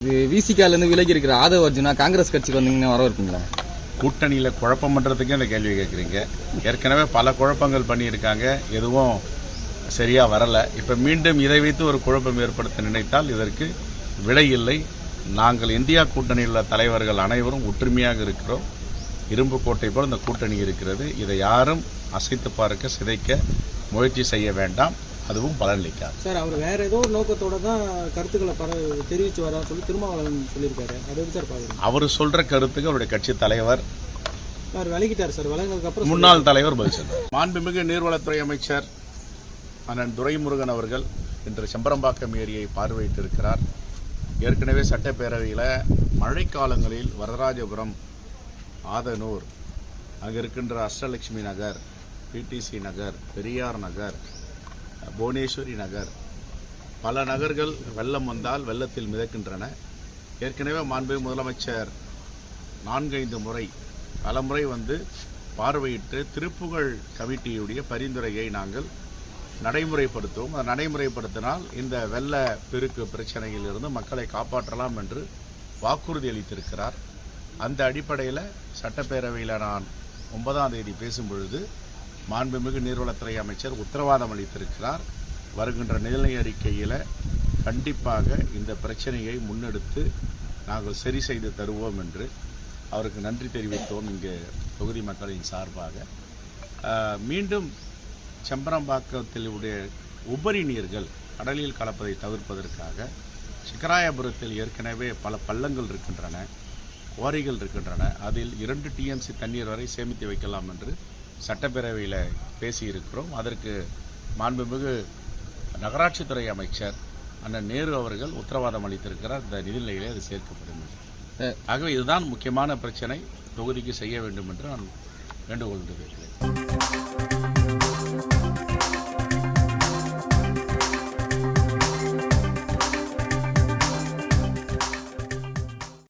விசிகாலேருந்து விலகி இருக்கிற ஆதவ அர்ஜுனா காங்கிரஸ் கட்சிக்கு வந்தீங்கன்னா வர இருப்பீங்களா? கூட்டணியில் குழப்பம் பண்ணுறதுக்கே இந்த கேள்வி கேட்குறீங்க. ஏற்கனவே பல குழப்பங்கள் பண்ணியிருக்காங்க, எதுவும் சரியாக வரலை. இப்போ மீண்டும் இதை வைத்து ஒரு குழப்பம் ஏற்படுத்த நினைத்தால் இதற்கு விடை இல்லை. நாங்கள் இந்தியா கூட்டணியில் உள்ள தலைவர்கள் அனைவரும் ஒற்றுமையாக இருக்கிறோம். இரும்பு கோட்டை போல் இந்த கூட்டணி இருக்கிறது. இதை யாரும் அசைத்து பார்க்க சிதைக்க முயற்சி செய்ய வேண்டாம். அதுவும் பலனளிக்காது. சார், அவர் வேற ஏதோ ஒரு நோக்கத்தோட தான் கருத்துக்களை தெரிவித்து வர சொல்லி திருமாவளவன் சொல்லியிருக்காரு. அது சார் பாருங்க, அவர் சொல்ற கருத்துக்கு அவருடைய கட்சி தலைவர் சார் விலகிட்டார். சார் விலகினதுக்கு அப்புறம் முன்னாள் தலைவர் பதில் சொன்னார். மாண்புமிகு நீர்வளத்துறை அமைச்சர் அண்ணன் துரைமுருகன் அவர்கள் இன்று செம்பரம்பாக்கம் ஏரியை பார்வையிட்டிருக்கிறார். ஏற்கனவே சட்டப்பேரவையில் மழைக்காலங்களில் வரதராஜபுரம், ஆதனூர், அங்கே இருக்கின்ற அஷ்டலட்சுமி நகர், பிடிசி நகர், பெரியார் நகர், புவனேஸ்வரி நகர், பல நகர்கள் வெள்ளம் வந்தால் வெள்ளத்தில் மிதக்கின்றன. ஏற்கனவே மாண்புமிகு முதலமைச்சர் 4-5 முறை பல முறை வந்து பார்வையிட்டு திருப்புகழ் கமிட்டியுடைய பரிந்துரையை நாங்கள் நடைமுறைப்படுத்துவோம். அதை நடைமுறைப்படுத்தினால் இந்த வெள்ள பெருக்கு பிரச்சனையில் இருந்து மக்களை காப்பாற்றலாம் என்று வாக்குறுதி அளித்திருக்கிறார். அந்த அடிப்படையில் சட்டப்பேரவையில் நான் 9ஆம் தேதி பேசும்பொழுது மாண்புமிகு நீர்வளத்துறை அமைச்சர் உத்தரவாதம் அளித்திருக்கிறார். வருகின்ற நிதிநிலை அறிக்கையில் கண்டிப்பாக இந்த பிரச்சனையை முன்னெடுத்து நாங்கள் சரி செய்து தருவோம் என்று அவருக்கு நன்றி தெரிவித்தோம். இங்கே தொகுதி மக்களின் சார்பாக மீண்டும் செம்பரம்பாக்கத்தில் உடைய உபரி நீர்கள் கடலில் கலப்பதை தவிர்ப்பதற்காக சிக்கராயபுரத்தில் ஏற்கனவே பல பள்ளங்கள் இருக்கின்றன, குவாரிகள் இருக்கின்றன. அதில் 2 TMC தண்ணீர் வரை சேமித்து வைக்கலாம் என்று சட்டப்பேரவையில் பேசியிருக்கிறோம். அதற்கு மாண்புமிகு நகராட்சித்துறை அமைச்சர் அண்ணன் நேரு அவர்கள் உத்தரவாதம் அளித்திருக்கிறார். இந்த நிதிநிலையிலே அது சேர்க்கப்படும். ஆகவே இதுதான் முக்கியமான பிரச்சனை, தொகுதிக்கு செய்ய வேண்டும் என்று நான் வேண்டுகோள் விடுக்கிறேன்.